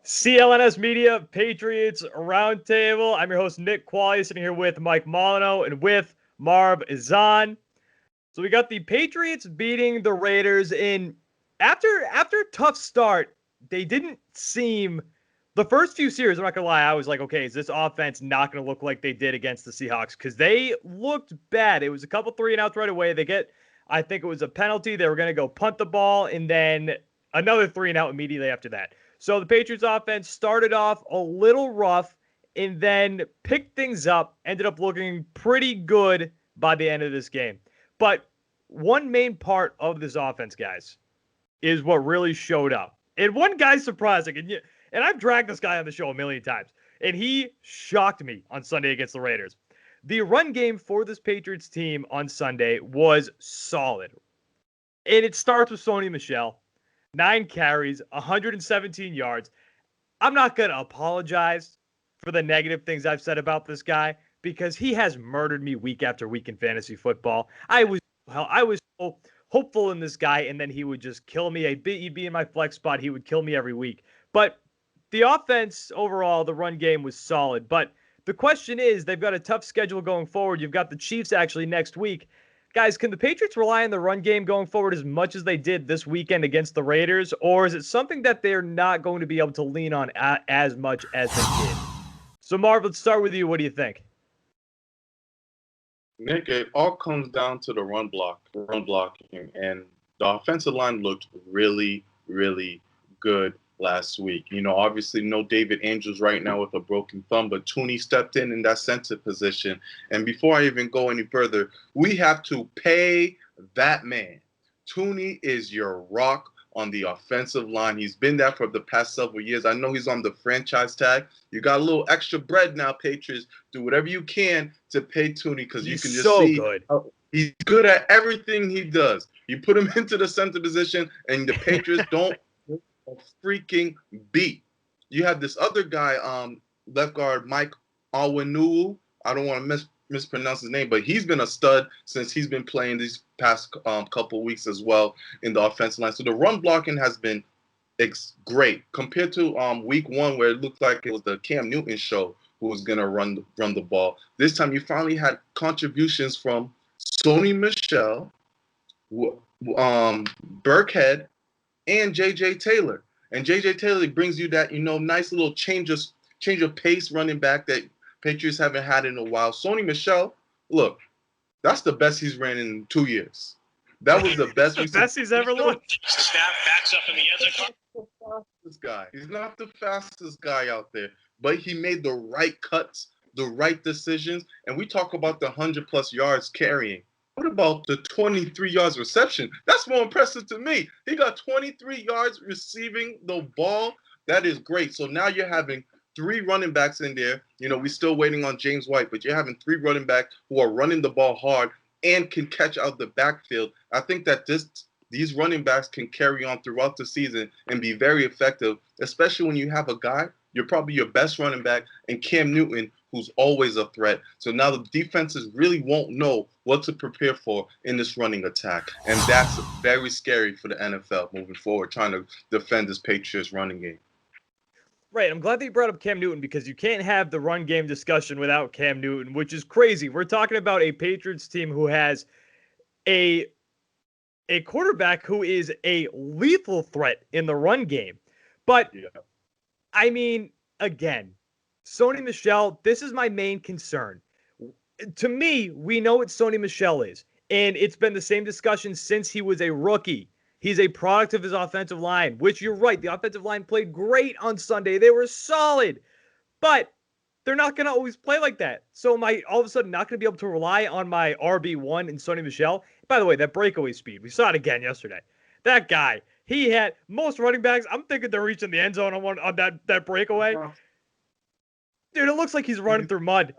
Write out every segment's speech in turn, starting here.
CLNS Media, Patriots Roundtable. I'm your host, Nick Qualia, sitting here with Mike Molyneux and with Marv Izan. So we got the Patriots beating the Raiders in after a tough start. They didn't seem the first few series. I'm not gonna lie, I was like, okay, is this offense not gonna look like they did against the Seahawks? Because they looked bad. It was a couple 3-and-outs right away. They get, I think it was a penalty. They were gonna go punt the ball, and then another 3-and-out immediately after that. So the Patriots offense started off a little rough and then picked things up, ended up looking pretty good by the end of this game. But one main part of this offense, guys, is what really showed up. And one guy's surprising, and I've dragged this guy on the show a million times, and he shocked me on Sunday against the Raiders. The run game for this Patriots team on Sunday was solid. And it starts with Sony Michel. 9 carries, 117 yards. I'm not going to apologize for the negative things I've said about this guy because he has murdered me week after week in fantasy football. I was so hopeful in this guy, and then he would just kill me. He'd be in my flex spot. He would kill me every week. But the offense overall, the run game was solid. But the question is, they've got a tough schedule going forward. You've got the Chiefs actually next week. Guys, can the Patriots rely on the run game going forward as much as they did this weekend against the Raiders, or is it something that they're not going to be able to lean on as much as they did? So, Marv, let's start with you. What do you think? Nick, it all comes down to the run blocking, and the offensive line looked really, really good last week. Obviously no David Andrews right now with a broken thumb, but Tooney stepped in that center position. And before I even go any further, we have to pay that man. Tooney is your rock on the offensive line. He's been there for the past several years. I know he's on the franchise tag. You got a little extra bread now, Patriots. Do whatever you can to pay Tooney because you can just see good. He's good at everything he does. You put him into the center position, and the Patriots don't a freaking beat. You have this other guy, left guard Mike Alwinu. I don't want to mispronounce his name, but he's been a stud since he's been playing these past couple weeks as well in the offensive line. So the run blocking has been great compared to week 1 where it looked like it was the Cam Newton show who was going to run the ball. This time you finally had contributions from Sony Michel, Burkhead, and J.J. Taylor. And J.J. Taylor brings you that, nice little change of pace running back that Patriots haven't had in a while. Sony Michel, look, that's the best he's ran in 2 years. That was the best. The best he's ever looked. Snap backs up in the end zone. He's not the fastest guy out there, but he made the right cuts, the right decisions. And we talk about the 100+ yards carrying. What about the 23 yards reception? That's more impressive to me. He got 23 yards receiving the ball. That is great. So now you're having 3 running backs in there. We're still waiting on James White, but you're having 3 running backs who are running the ball hard and can catch out the backfield. I think that these running backs can carry on throughout the season and be very effective, especially when you have a guy, you're probably your best running back, and Cam Newton, who's always a threat. So now the defenses really won't know what to prepare for in this running attack. And that's very scary for the NFL moving forward, trying to defend this Patriots running game. Right. I'm glad that you brought up Cam Newton because you can't have the run game discussion without Cam Newton, which is crazy. We're talking about a Patriots team who has a quarterback who is a lethal threat in the run game. But, I mean, again, Sony Michel, this is my main concern. To me, we know what Sony Michel is, and it's been the same discussion since he was a rookie. He's a product of his offensive line, which you're right. The offensive line played great on Sunday. They were solid, but they're not going to always play like that. So am I all of a sudden not going to be able to rely on my RB1 and Sony Michel? By the way, that breakaway speed, we saw it again yesterday. That guy, he had most running backs. I'm thinking they're reaching the end zone on that breakaway. Dude, it looks like he's running through mud.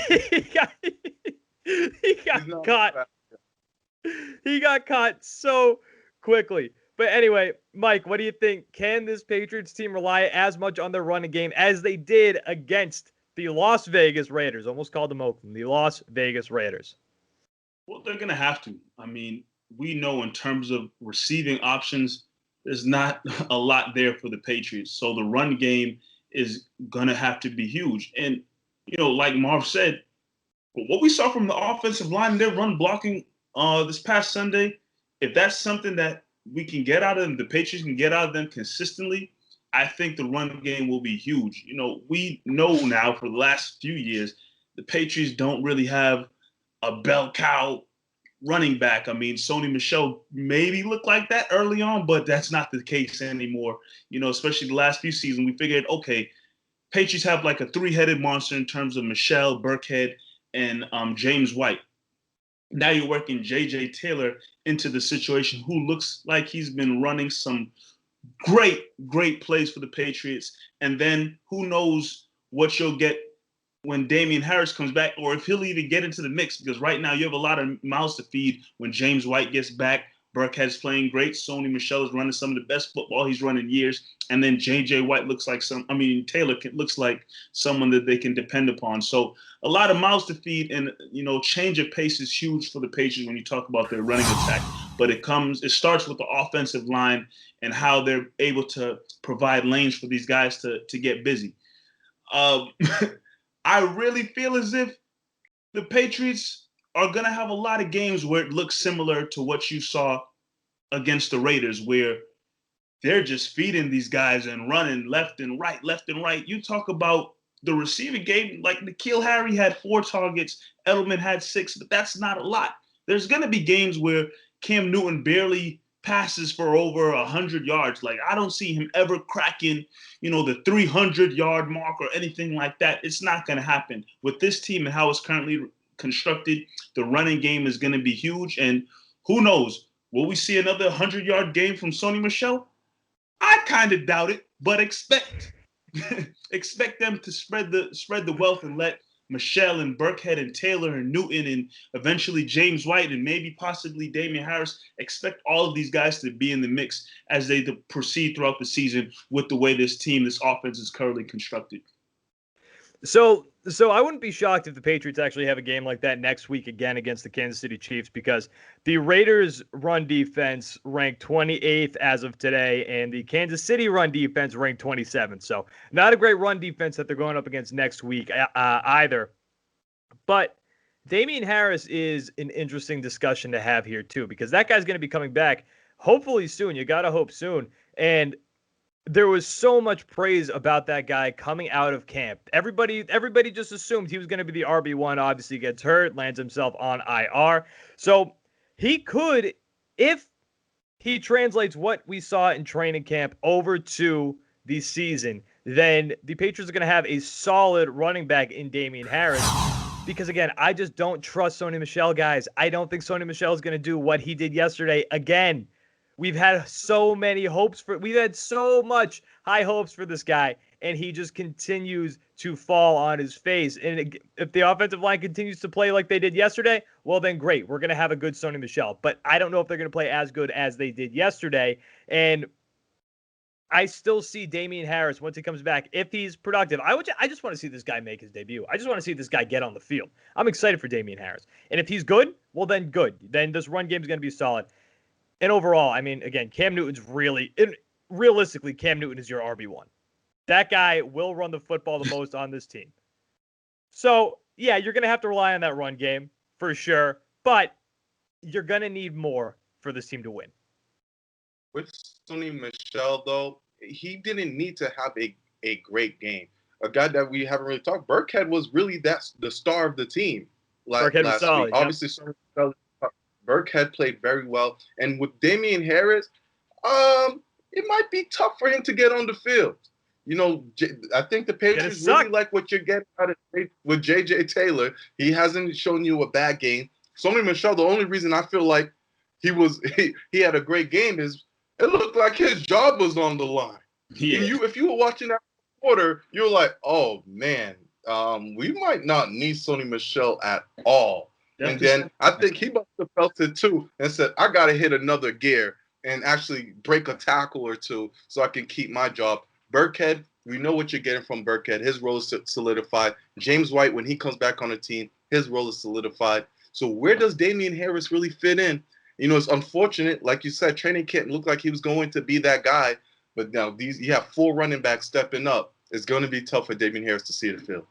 he got caught. He got caught so quickly. But anyway, Mike, what do you think? Can this Patriots team rely as much on their running game as they did against the Las Vegas Raiders? Almost called them Oakland, the Las Vegas Raiders. Well, they're going to have to. I mean, we know in terms of receiving options, there's not a lot there for the Patriots. So the run game is going to have to be huge. And, like Marv said, what we saw from the offensive line, their run blocking this past Sunday, if that's something that we can get out of them, the Patriots can get out of them consistently, I think the run game will be huge. We know now for the last few years, the Patriots don't really have a bell cow running back. I mean, Sony Michel maybe looked like that early on, but that's not the case anymore. Especially the last few seasons, we figured, okay, Patriots have like a three-headed monster in terms of Michel, Burkhead, and James White. Now you're working J.J. Taylor into the situation, who looks like he's been running some great plays for the Patriots. And then who knows what you'll get when Damian Harris comes back, or if he'll even get into the mix, because right now you have a lot of mouths to feed when James White gets back. Burkhead's playing great. Sony Michel is running some of the best football he's run in years. And then J.J. White Taylor looks like someone that they can depend upon. So a lot of mouths to feed, and, change of pace is huge for the Patriots when you talk about their running attack. But it starts with the offensive line and how they're able to provide lanes for these guys to get busy. I really feel as if the Patriots are going to have a lot of games where it looks similar to what you saw against the Raiders, where they're just feeding these guys and running left and right. You talk about the receiving game, like N'Keal Harry had 4 targets, Edelman had 6, but that's not a lot. There's going to be games where Cam Newton barely passes for over 100 yards. Like, I don't see him ever cracking, the 300-yard mark or anything like that. It's not going to happen. With this team and how it's currently constructed, the running game is going to be huge. And who knows, will we see another 100-yard game from Sony Michel? I kind of doubt it, but expect them to spread the wealth and let Michel and Burkhead and Taylor and Newton and eventually James White and maybe possibly Damian Harris, expect all of these guys to be in the mix as they proceed throughout the season with the way this offense is currently constructed. So I wouldn't be shocked if the Patriots actually have a game like that next week again against the Kansas City Chiefs, because the Raiders' run defense ranked 28th as of today, and the Kansas City run defense ranked 27th. So not a great run defense that they're going up against next week either. But Damian Harris is an interesting discussion to have here too, because that guy's going to be coming back hopefully soon. You got to hope soon. And there was so much praise about that guy coming out of camp. Everybody just assumed he was going to be the RB1. Obviously gets hurt, lands himself on IR. So he could, if he translates what we saw in training camp over to the season, then the Patriots are going to have a solid running back in Damian Harris. Because, again, I just don't trust Sony Michel, guys. I don't think Sony Michel is going to do what he did yesterday again. We've had so much high hopes for this guy, and he just continues to fall on his face. And if the offensive line continues to play like they did yesterday, well, then great. We're going to have a good Sony Michel. But I don't know if they're going to play as good as they did yesterday. And I still see Damian Harris, once he comes back, if he's productive. I just want to see this guy make his debut. I just want to see this guy get on the field. I'm excited for Damian Harris. And if he's good, well, then good. Then this run game is going to be solid. And overall, I mean, again, realistically, Cam Newton is your RB1. That guy will run the football the most on this team. So, yeah, you're going to have to rely on that run game for sure, but you're going to need more for this team to win. With Sony Michel, though, he didn't need to have a great game. A guy that we haven't really talked, Burkhead was really the star of the team Burkhead was solid, week. Yep. Obviously, Sony Michel, Burkhead played very well. And with Damian Harris, it might be tough for him to get on the field. I think the Patriots really like what you're getting out of with J.J. Taylor. He hasn't shown you a bad game. Sony Michel, the only reason I feel like he had a great game is it looked like his job was on the line. Yeah. If you were watching that quarter, you're like, oh, man, we might not need Sony Michel at all. And then I think he must have felt it too and said, I got to hit another gear and actually break a tackle or two so I can keep my job. Burkhead, we know what you're getting from Burkhead. His role is solidified. James White, when he comes back on the team, his role is solidified. So where does Damian Harris really fit in? You know, it's unfortunate. Like you said, training camp looked like he was going to be that guy. But now you have 4 running backs stepping up. It's going to be tough for Damien Harris to see the field.